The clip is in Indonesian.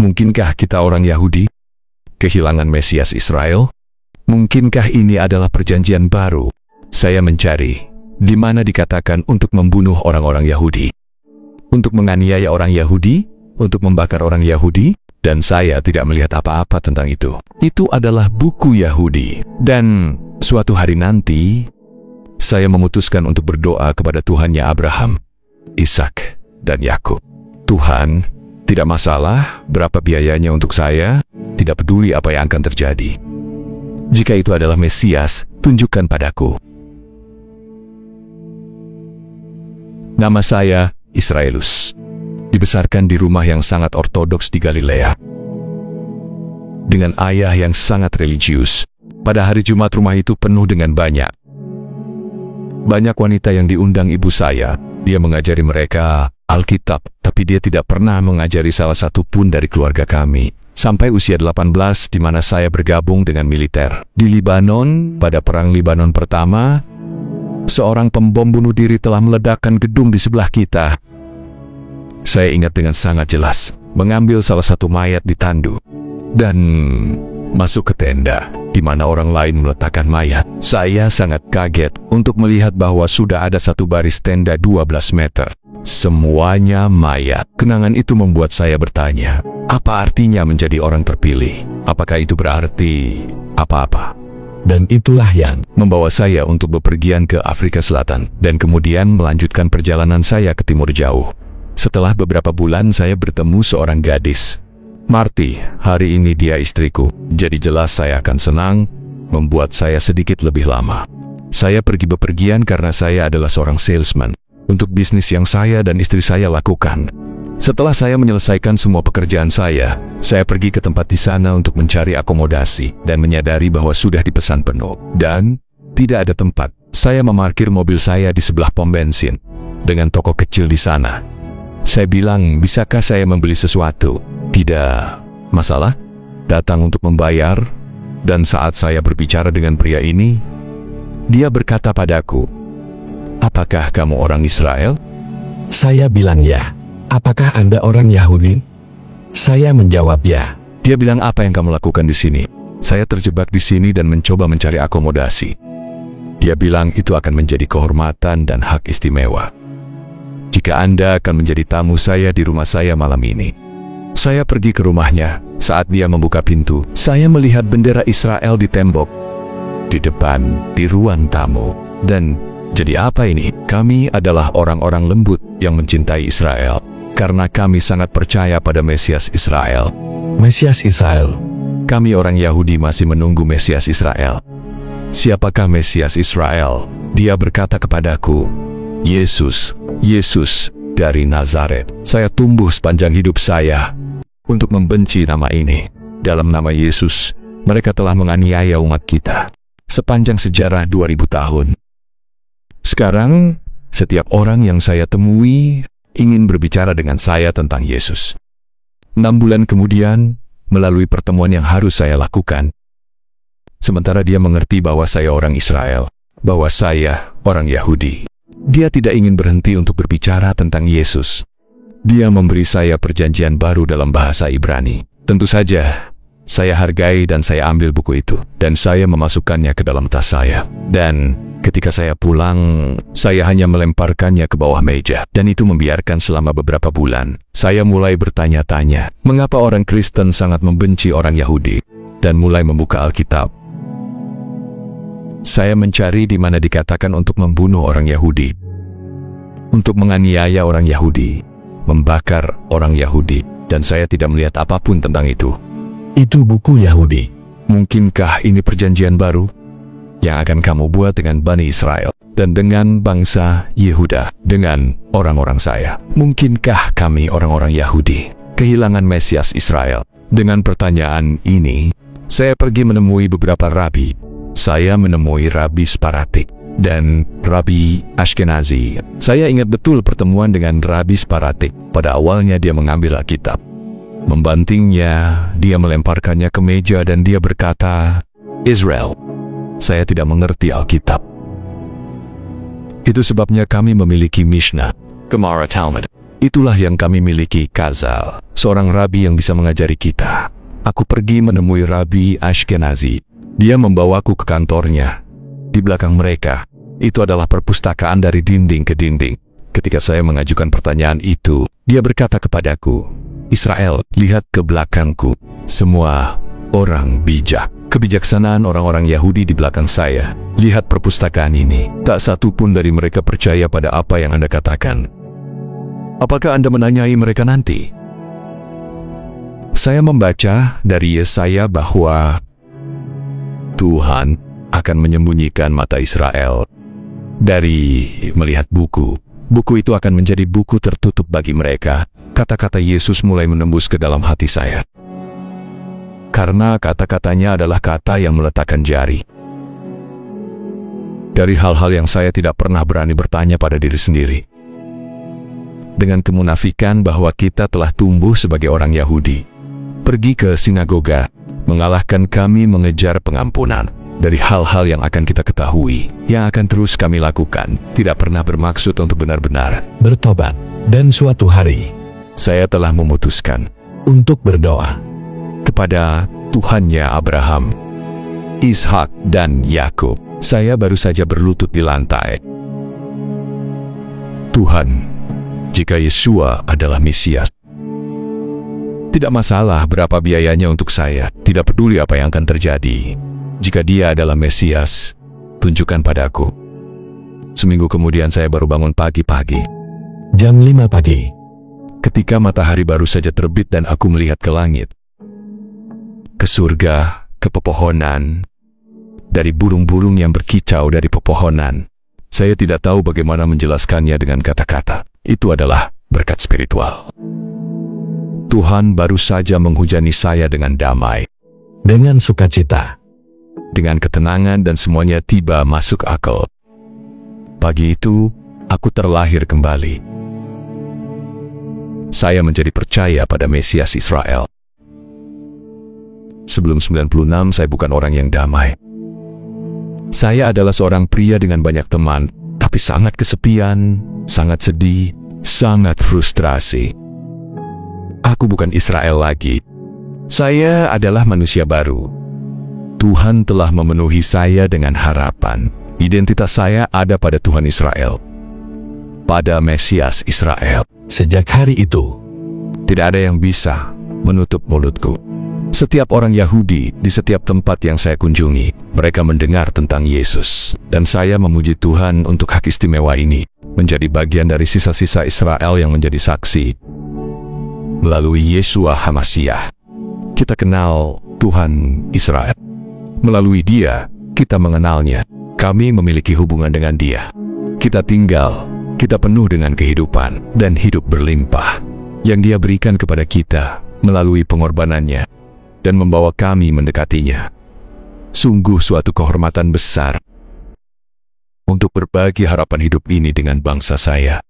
Mungkinkah kita orang Yahudi kehilangan Mesias Israel? Mungkinkah ini adalah perjanjian baru? Saya mencari di mana dikatakan untuk membunuh orang-orang Yahudi, untuk menganiaya orang Yahudi, untuk membakar orang Yahudi, dan saya tidak melihat apa-apa tentang itu. Itu adalah buku Yahudi. Dan suatu hari nanti, saya memutuskan untuk berdoa kepada Tuhannya Abraham, Ishak, dan Yakub. Tuhan, tidak masalah berapa biayanya untuk saya, tidak peduli apa yang akan terjadi. Jika itu adalah Mesias, tunjukkan padaku. Nama saya Israelus. Dibesarkan di rumah yang sangat ortodoks di Galilea. Dengan ayah yang sangat religius. Pada hari Jumat rumah itu penuh dengan banyak wanita yang diundang ibu saya. Dia mengajari mereka Alkitab, tapi dia tidak pernah mengajari salah satu pun dari keluarga kami. Sampai usia 18 di mana saya bergabung dengan militer. Di Libanon, pada Perang Libanon pertama, seorang pembom bunuh diri telah meledakkan gedung di sebelah kita. Saya ingat dengan sangat jelas, mengambil salah satu mayat di tandu, dan masuk ke tenda, di mana orang lain meletakkan mayat. Saya sangat kaget untuk melihat bahwa sudah ada satu baris tenda 12 meter. Semuanya mayat. Kenangan itu membuat saya bertanya, apa artinya menjadi orang terpilih? Apakah itu berarti apa-apa? Dan itulah yang membawa saya untuk bepergian ke Afrika Selatan, dan kemudian melanjutkan perjalanan saya ke timur jauh. Setelah beberapa bulan saya bertemu seorang gadis. Marty, hari ini dia istriku, jadi jelas saya akan senang membuat saya sedikit lebih lama. Saya pergi bepergian karena saya adalah seorang salesman untuk bisnis yang saya dan istri saya lakukan. Setelah saya menyelesaikan semua pekerjaan saya pergi ke tempat di sana untuk mencari akomodasi dan menyadari bahwa sudah dipesan penuh dan tidak ada tempat. Saya memarkir mobil saya di sebelah pom bensin dengan toko kecil di sana. Saya bilang, bisakah saya membeli sesuatu? Tidak masalah. Datang untuk membayar, dan saat saya berbicara dengan pria ini, dia berkata padaku, apakah kamu orang Israel? Saya bilang ya. Apakah Anda orang Yahudi? Saya menjawab ya. Dia bilang, apa yang kamu lakukan di sini? Saya terjebak di sini dan mencoba mencari akomodasi. Dia bilang itu akan menjadi kehormatan dan hak istimewa jika Anda akan menjadi tamu saya di rumah saya malam ini. Saya pergi ke rumahnya. Saat dia membuka pintu, saya melihat bendera Israel di tembok di depan, di ruang tamu. Dan jadi apa ini? Kami adalah orang-orang lembut yang mencintai Israel, karena kami sangat percaya pada Mesias Israel. Mesias Israel. Kami orang Yahudi masih menunggu Mesias Israel. Siapakah Mesias Israel? Dia berkata kepadaku, Yesus, Yesus dari Nazaret. Saya tumbuh sepanjang hidup saya untuk membenci nama ini. Dalam nama Yesus, mereka telah menganiaya umat kita sepanjang sejarah 2000 tahun. Sekarang, setiap orang yang saya temui ingin berbicara dengan saya tentang Yesus. 6 bulan kemudian, melalui pertemuan yang harus saya lakukan, sementara dia mengerti bahwa saya orang Israel, bahwa saya orang Yahudi, dia tidak ingin berhenti untuk berbicara tentang Yesus. Dia memberi saya perjanjian baru dalam bahasa Ibrani. Tentu saja, saya hargai dan saya ambil buku itu, dan saya memasukkannya ke dalam tas saya. Dan ketika saya pulang, saya hanya melemparkannya ke bawah meja, dan itu membiarkan selama beberapa bulan. Saya mulai bertanya-tanya, mengapa orang Kristen sangat membenci orang Yahudi, dan mulai membuka Alkitab. Saya mencari di mana dikatakan untuk membunuh orang Yahudi, untuk menganiaya orang Yahudi, membakar orang Yahudi, dan saya tidak melihat apapun tentang itu. Itu buku Yahudi. Mungkinkah ini perjanjian baru yang akan kamu buat dengan Bani Israel dan dengan bangsa Yehuda, dengan orang-orang saya? Mungkinkah kami orang-orang Yahudi kehilangan Mesias Israel? Dengan pertanyaan ini, saya pergi menemui beberapa rabi. Saya menemui Rabi Sparatik dan Rabi Ashkenazi. Saya ingat betul pertemuan dengan Rabi Sparatik. Pada awalnya dia mengambil Alkitab, membantingnya, dia melemparkannya ke meja dan dia berkata, Israel, saya tidak mengerti Alkitab. Itu sebabnya kami memiliki Mishnah, Gemara Talmud, Itulah yang kami miliki, Kazal, seorang rabi yang bisa mengajari kita. Aku pergi menemui Rabi Ashkenazi. Dia membawaku ke kantornya. Di belakang mereka, itu adalah perpustakaan dari dinding ke dinding. Ketika saya mengajukan pertanyaan itu, dia berkata kepadaku, "Israel, lihat ke belakangku. Semua orang bijak." Kebijaksanaan orang-orang Yahudi di belakang saya. Lihat perpustakaan ini. Tak satu pun dari mereka percaya pada apa yang Anda katakan. Apakah Anda menanyai mereka nanti? Saya membaca dari Yesaya bahwa Tuhan akan menyembunyikan mata Israel dari melihat buku. Buku itu akan menjadi buku tertutup bagi mereka. Kata-kata Yesus mulai menembus ke dalam hati saya. Karena kata-katanya adalah kata yang meletakkan jari. Dari hal-hal yang saya tidak pernah berani bertanya pada diri sendiri. Dengan kemunafikan bahwa kita telah tumbuh sebagai orang Yahudi. Pergi ke sinagoga, mengalahkan kami mengejar pengampunan. Dari hal-hal yang akan kita ketahui, yang akan terus kami lakukan, tidak pernah bermaksud untuk benar-benar bertobat. Dan suatu hari, saya telah memutuskan untuk berdoa kepada Tuhannya Abraham, Ishak, dan Yakub. Saya baru saja berlutut di lantai. Tuhan, jika Yesua adalah Mesias, tidak masalah berapa biayanya untuk saya, tidak peduli apa yang akan terjadi. Jika dia adalah Mesias, tunjukkan padaku. Seminggu kemudian saya baru bangun pagi-pagi. Jam 5 pagi. Ketika matahari baru saja terbit dan aku melihat ke langit. Ke surga, ke pepohonan, dari burung-burung yang berkicau dari pepohonan. Saya tidak tahu bagaimana menjelaskannya dengan kata-kata. Itu adalah berkat spiritual. Tuhan baru saja menghujani saya dengan damai, dengan sukacita, dengan ketenangan, dan semuanya tiba masuk akal. Pagi itu, aku terlahir kembali. Saya menjadi percaya pada Mesias Israel. Sebelum 96, saya bukan orang yang damai. Saya adalah seorang pria dengan banyak teman, tapi sangat kesepian, sangat sedih, sangat frustrasi. Aku bukan Israel lagi. Saya adalah manusia baru. Tuhan telah memenuhi saya dengan harapan. Identitas saya ada pada Tuhan Israel, pada Mesias Israel. Sejak hari itu, tidak ada yang bisa menutup mulutku. Setiap orang Yahudi di setiap tempat yang saya kunjungi, mereka mendengar tentang Yesus. Dan saya memuji Tuhan untuk hak istimewa ini, menjadi bagian dari sisa-sisa Israel yang menjadi saksi. Melalui Yesua HaMasiah, kita kenal Tuhan Israel. Melalui Dia, kita mengenalnya. Kami memiliki hubungan dengan Dia. Kita tinggal, kita penuh dengan kehidupan dan hidup berlimpah yang Dia berikan kepada kita melalui pengorbanannya dan membawa kami mendekatinya. Sungguh suatu kehormatan besar untuk berbagi harapan hidup ini dengan bangsa saya.